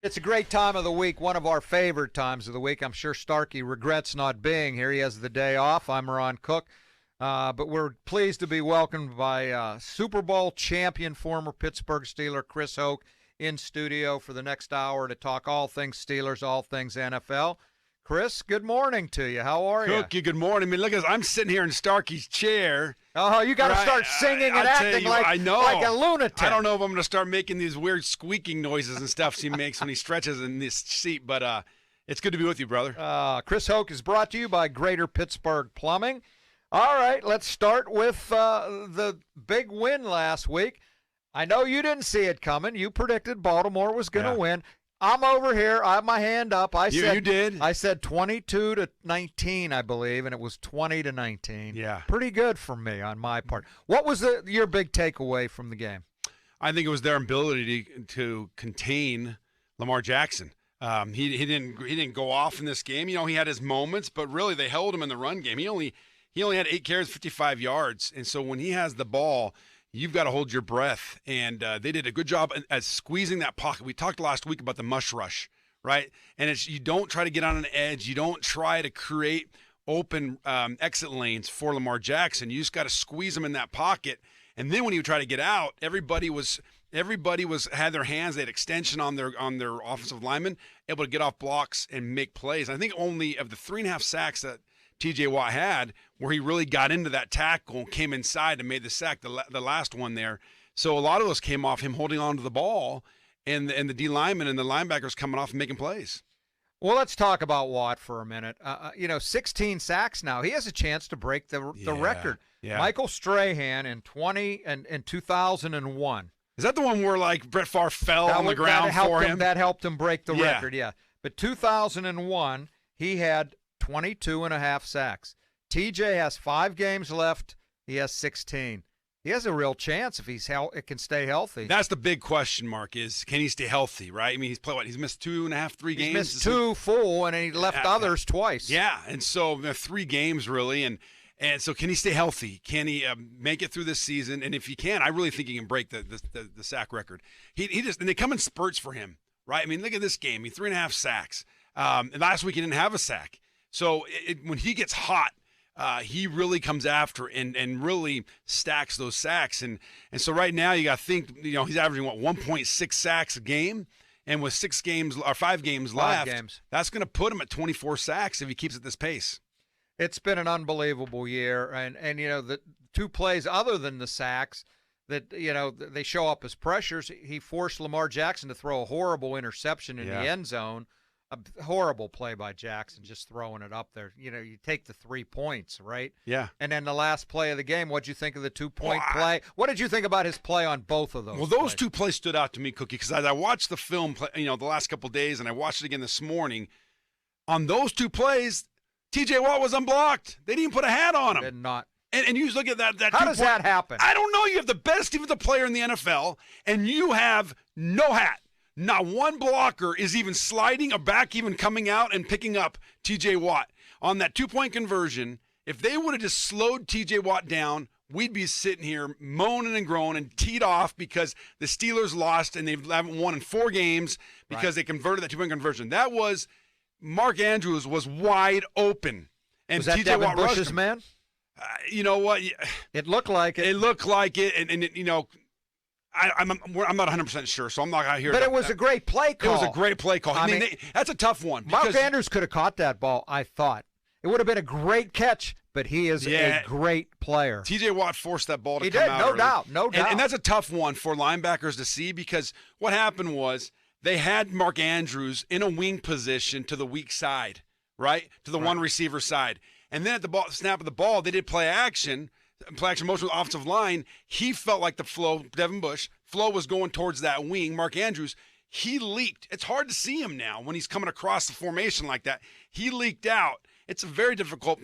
It's a great time of the week, one of our favorite times of the week. I'm sure Starkey regrets not being here. He has the day off. I'm Ron Cook. But we're pleased to be welcomed by Super Bowl champion, former Pittsburgh Steeler Chris Hoke in studio for the next hour to talk all things Steelers, all things NFL. Chris, good morning to you. How are you? Cookie, good morning. I mean, look, I'm sitting here in Starkey's chair. Oh, you got to start singing and acting like a lunatic. I don't know if I'm going to start making these weird squeaking noises and stuff he makes when he stretches in this seat, but it's good to be with you, brother. Chris Hoke is brought to you by Greater Pittsburgh Plumbing. All right, let's start with the big win last week. I know you didn't see it coming. You predicted Baltimore was going to win. I'm over here. I have my hand up. You did? I said 22-19, I believe, and it was 20-19. Yeah. Pretty good for me on my part. What was your big takeaway from the game? I think it was their ability to contain Lamar Jackson. He didn't go off in this game. You know, he had his moments, but really they held him in the run game. He only had 8 carries, 55 yards, and so when he has the ball, you've got to hold your breath, and they did a good job at squeezing that pocket. We talked last week about the mush rush, right? And you don't try to get on an edge. You don't try to create open exit lanes for Lamar Jackson. You just got to squeeze him in that pocket. And then when you try to get out, everybody had their hands. They had extension on their offensive linemen, able to get off blocks and make plays. I think only of the 3.5 sacks that T.J. Watt had, where he really got into that tackle and came inside and made the sack, the last one there. So a lot of those came off him holding on to the ball and the D linemen and the linebackers coming off and making plays. Well, let's talk about Watt for a minute. 16 sacks now. He has a chance to break the record. Yeah. Michael Strahan in 2001. Is that the one where like Brett Favre fell on the ground for him? That helped him break the record, yeah. But 2001, he had 22.5 sacks. TJ has 5 games left. He has 16. He has a real chance if it can stay healthy. That's the big question mark is, can he stay healthy, right? I mean, he's played what? He's missed 2.5, 3 games? He's missed 2 full, and he left others twice. Yeah, and so 3 games really, and so can he stay healthy? Can he make it through this season? And if he can, I really think he can break the sack record. He just, and they come in spurts for him, right? I mean, look at this game. He 3.5 sacks. And last week he didn't have a sack. So when he gets hot, he really comes after and really stacks those sacks. And so right now you got to think, he's averaging 1.6 sacks a game, and with 5 games left, that's going to put him at 24 sacks if he keeps at this pace. It's been an unbelievable year, and the 2 plays other than the sacks that they show up as pressures. He forced Lamar Jackson to throw a horrible interception in the end zone. A horrible play by Jackson, just throwing it up there. You take the 3 points, right? Yeah. And then the last play of the game, what'd you think of the 2-point play? What did you think about his play on both of those? Well, those 2 plays stood out to me, Cookie, because as I watched the film, the last couple of days, and I watched it again this morning, on those 2 plays, T.J. Watt was unblocked. They didn't even put a hat on him. Did not. And you just look at that. How does that happen? I don't know. You have the best defensive player in the NFL, and you have no hat. Not one blocker is even sliding or back, even coming out and picking up T.J. Watt. On that 2-point conversion, if they would have just slowed T.J. Watt down, we'd be sitting here moaning and groaning and teed off because the Steelers lost and they haven't won in 4 games because they converted that 2-point conversion. That was Mark Andrews was wide open. And was that T.J. Devin Watt Bush's man? You know what? It looked like it. It looked like it, and I'm not 100% sure, so I'm not out here. But it was a great play call. It was a great play call. I mean that's a tough one. Mark Andrews could have caught that ball, I thought. It would have been a great catch, but he is a great player. T.J. Watt forced that ball to he come did, out. No doubt. And that's a tough one for linebackers to see because what happened was they had Mark Andrews in a wing position to the weak side, right? To the one receiver side. And then at the snap of the ball, they did play action motion with the offensive line. He felt like the flow, Devin Bush, flow was going towards that wing. Mark Andrews, he leaked. It's hard to see him now when he's coming across the formation like that. He leaked out. It's a very difficult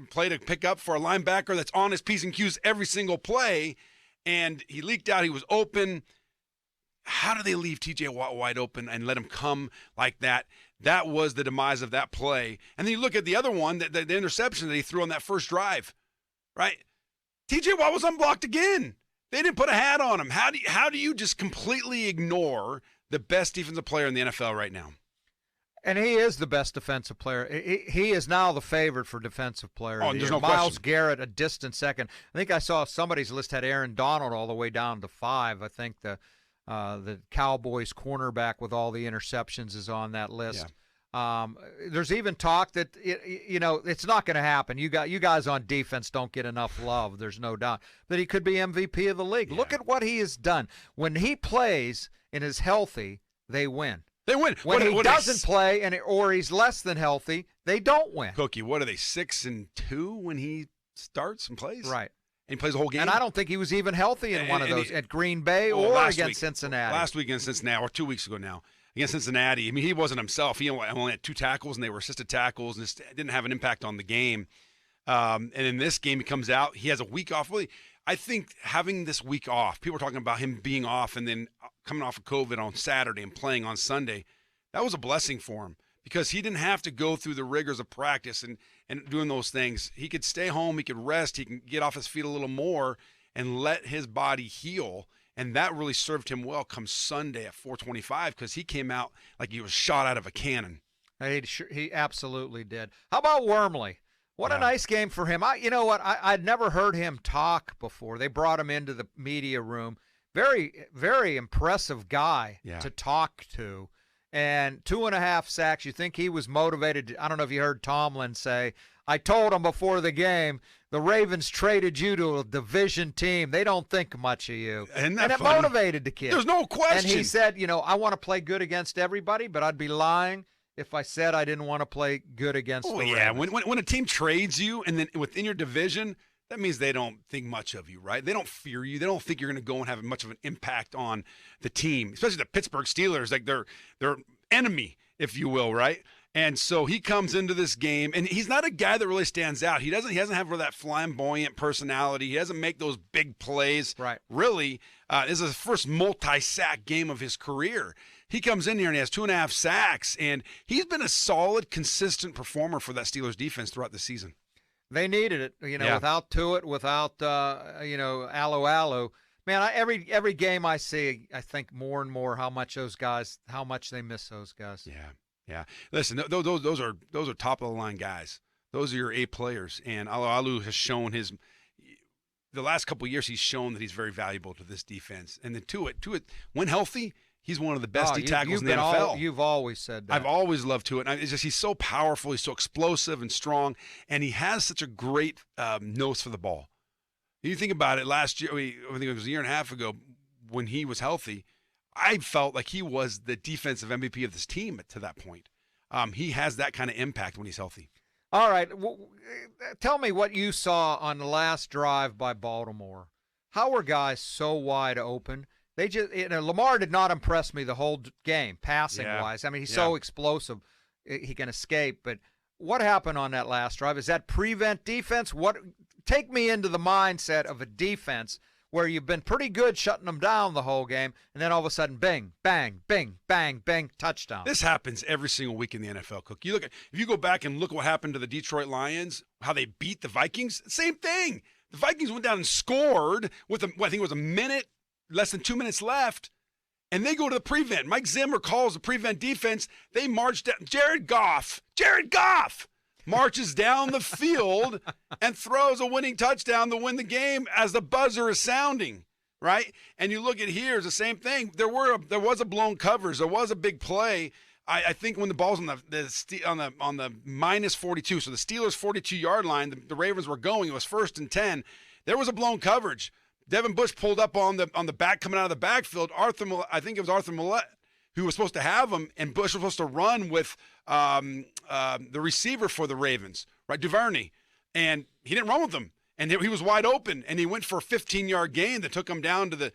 play to pick up for a linebacker that's on his P's and Q's every single play. And he leaked out. He was open. How do they leave T.J. Watt wide open and let him come like that? That was the demise of that play. And then you look at the other one, the interception that he threw on that first drive, right? T.J. Watt was unblocked again. They didn't put a hat on him. How do you just completely ignore the best defensive player in the NFL right now? And he is the best defensive player. He is now the favorite for defensive player. Oh, there's no Myles question. Garrett, a distant second. I think I saw somebody's list had Aaron Donald all the way down to 5. I think the Cowboys cornerback with all the interceptions is on that list. Yeah. There's even talk that it's not going to happen. You guys on defense don't get enough love. There's no doubt that he could be MVP of the league. Yeah. Look at what he has done. When he plays and is healthy, they win. They win. When he doesn't play or he's less than healthy, they don't win. Cookie, what are they, 6-2 when he starts and plays? Right. And he plays the whole game? And I don't think he was even healthy in one of those at Green Bay or against Cincinnati. Last week against Cincinnati, or 2 weeks ago now, against Cincinnati. I mean, he wasn't himself. He only had 2 tackles, and they were assisted tackles, and it didn't have an impact on the game. And in this game, he comes out. He has a week off. Really, I think having this week off, people are talking about him being off and then coming off of COVID on Saturday and playing on Sunday. That was a blessing for him because he didn't have to go through the rigors of practice and doing those things. He could stay home. He could rest. He can get off his feet a little more and let his body heal. And that really served him well come Sunday at 4:25 because he came out like he was shot out of a cannon. He absolutely did. How about Wormley? What a nice game for him. You know what? I'd never heard him talk before. They brought him into the media room. Very, very impressive guy to talk to. And 2.5 sacks. You think he was motivated? I don't know if you heard Tomlin say, I told him before the game, the Ravens traded you to a division team. They don't think much of you. And it motivated the kid. There's no question. And he said, I want to play good against everybody, but I'd be lying if I said I didn't want to play good against the Ravens. Yeah, when a team trades you and then within your division, that means they don't think much of you, right? They don't fear you. They don't think you're going to go and have much of an impact on the team, especially the Pittsburgh Steelers, like their enemy, if you will, right? And so he comes into this game, and he's not a guy that really stands out. He doesn't have that flamboyant personality. He doesn't make those big plays. Right. Really, this is his first multi-sack game of his career. He comes in here and he has 2.5 sacks, and he's been a solid, consistent performer for that Steelers defense throughout the season. They needed it, without Tuitt, without Alu. Man, every game I see, I think more and more how much they miss those guys. Yeah. Listen, those are top of the line guys. Those are your A players, and Alu has shown the last couple of years he's shown that he's very valuable to this defense. And then Tuitt, when healthy, he's one of the best D tackles in the NFL. You've always said that. I've always loved Tuitt. It's just he's so powerful. He's so explosive and strong, and he has such a great nose for the ball. You think about it. Last year, I think it was a year and a half ago, when he was healthy, I felt like he was the defensive MVP of this team to that point. He has that kind of impact when he's healthy. All right, tell me what you saw on the last drive by Baltimore. How were guys so wide open? They just Lamar did not impress me the whole game, passing-wise. I mean, he's so explosive, he can escape. But what happened on that last drive? Is that prevent defense? Take me into the mindset of a defense where you've been pretty good shutting them down the whole game, and then all of a sudden, bing, bang, bing, bang, bang, touchdown. This happens every single week in the NFL, Cook. If you go back and look what happened to the Detroit Lions, how they beat the Vikings, same thing. The Vikings went down and scored with I think it was a minute, less than 2 minutes left, and they go to the prevent. Mike Zimmer calls the prevent defense. They march down. Jared Goff marches down the field and throws a winning touchdown to win the game as the buzzer is sounding, right? And you look at here, it's the same thing. There was a blown coverage. There was a big play. I think when the ball's on the minus 42, so the Steelers' 42-yard line, the Ravens were going. It was 1st and 10. There was a blown coverage. Devin Bush pulled up on the back coming out of the backfield. I think it was Arthur Millette who was supposed to have him, and Bush was supposed to run with the receiver for the Ravens, right, Duvernay, and he didn't run with them, and he was wide open, and he went for a 15-yard gain that took him down to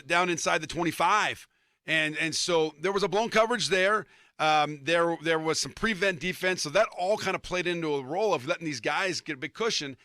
down inside the 25, and so there was a blown coverage there. There was some prevent defense, so that all kind of played into a role of letting these guys get a big cushion.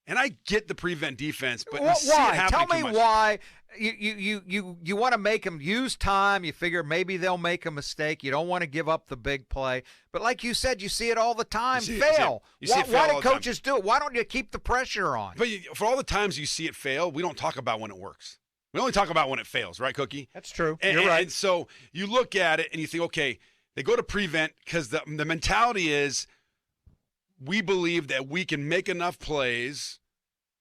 And I get the prevent defense, but you see it happening Tell me why. You want to make them use time. You figure maybe they'll make a mistake. You don't want to give up the big play. But like you said, you see it all the time. Fail. Why do coaches do it? Why don't you keep the pressure on? But for all the times you see it fail, we don't talk about when it works. We only talk about when it fails, right, Cookie? That's true. You're right. And so you look at it and you think, okay, they go to prevent because the mentality is we believe that we can make enough plays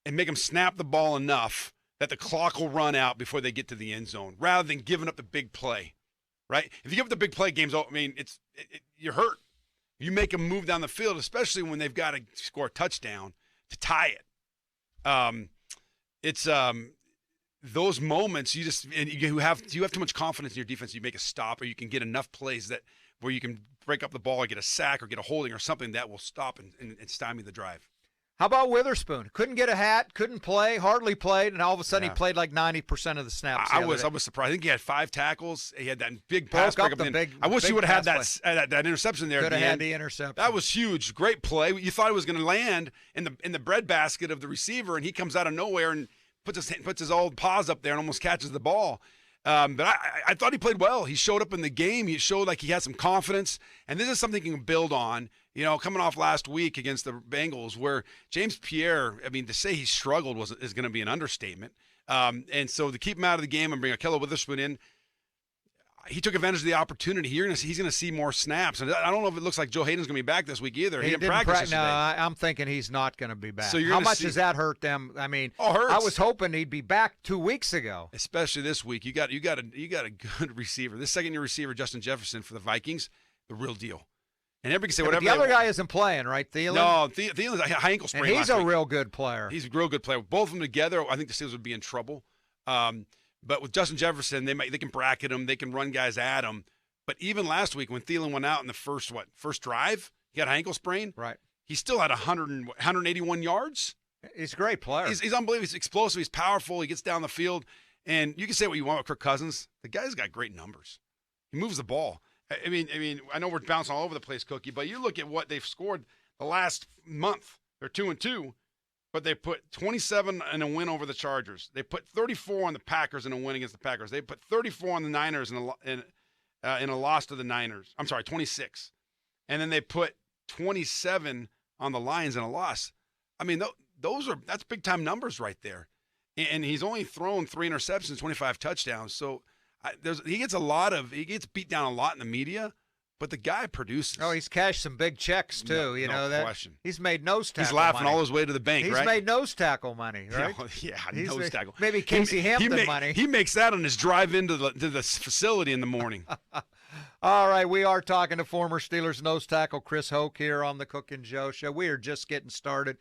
and make them snap the ball enough that the clock will run out before they get to the end zone, rather than giving up the big play, right? If you give up the big play, games, I mean, you're hurt. You make them move down the field, especially when they've got to score a touchdown to tie it. Those moments you have too much confidence in your defense. You make a stop, or you can get enough plays where you can break up the ball or get a sack or get a holding or something that will stop and stymie the drive. How about Witherspoon? Couldn't get a hat, couldn't play, hardly played, and all of a sudden he played like 90% of the snaps. I was surprised. I think he had 5 tackles. He had that big pass break up. I wish he would have had that interception there. Could have had the interception. That was huge. Great play. You thought it was going to land in the breadbasket of the receiver, and he comes out of nowhere and puts his old paws up there and almost catches the ball. But I thought he played well. He showed up in the game. He showed like he had some confidence, and this is something he can build on. You know, coming off last week against the Bengals, where James Pierre, I mean, to say he struggled is going to be an understatement. And so to keep him out of the game and bring Ahkello Witherspoon in, he took advantage of the opportunity. He's going to see more snaps. And I don't know if it looks like Joe Hayden's going to be back this week either. He didn't practice yesterday. No, I'm thinking he's not going to be back. So how much does that hurt them? I mean, hurts. I was hoping he'd be back 2 weeks ago. Especially this week. You got a good receiver. This second-year receiver, Justin Jefferson for the Vikings, the real deal. And everybody can say whatever. The other guy isn't playing, right? Thielen? No, Thielen's a high ankle sprain. And he's a real good player. He's a real good player. Both of them together, I think the Steelers would be in trouble. But with Justin Jefferson, they can bracket him. They can run guys at him. But even last week when Thielen went out in the first drive, he had an ankle sprain. Right. He still had 181 yards. He's a great player. He's unbelievable. He's explosive. He's powerful. He gets down the field. And you can say what you want with Kirk Cousins. The guy's got great numbers. He moves the ball. I mean, I know we're bouncing all over the place, Cookie, but you look at what they've scored the last month. They're 2-2, but they put 27 in a win over the Chargers. They put 34 on the Packers in a win against the Packers. They put 34 on the Niners in a loss to the Niners. I'm sorry, 26. And then they put 27 on the Lions in a loss. I mean, that's big-time numbers right there. And he's only thrown 3 interceptions, 25 touchdowns. So he gets beat down a lot in the media, but the guy produces. Oh, he's cashed some big checks too. No question. He's made nose tackle. He's laughing money. all his way to the bank, right? He's made nose tackle money, right? Nose tackle. Maybe Casey Hampton money. He makes that on his drive into the facility in the morning. All right, we are talking to former Steelers nose tackle Chris Hoke here on the Cook and Joe Show. We are just getting started.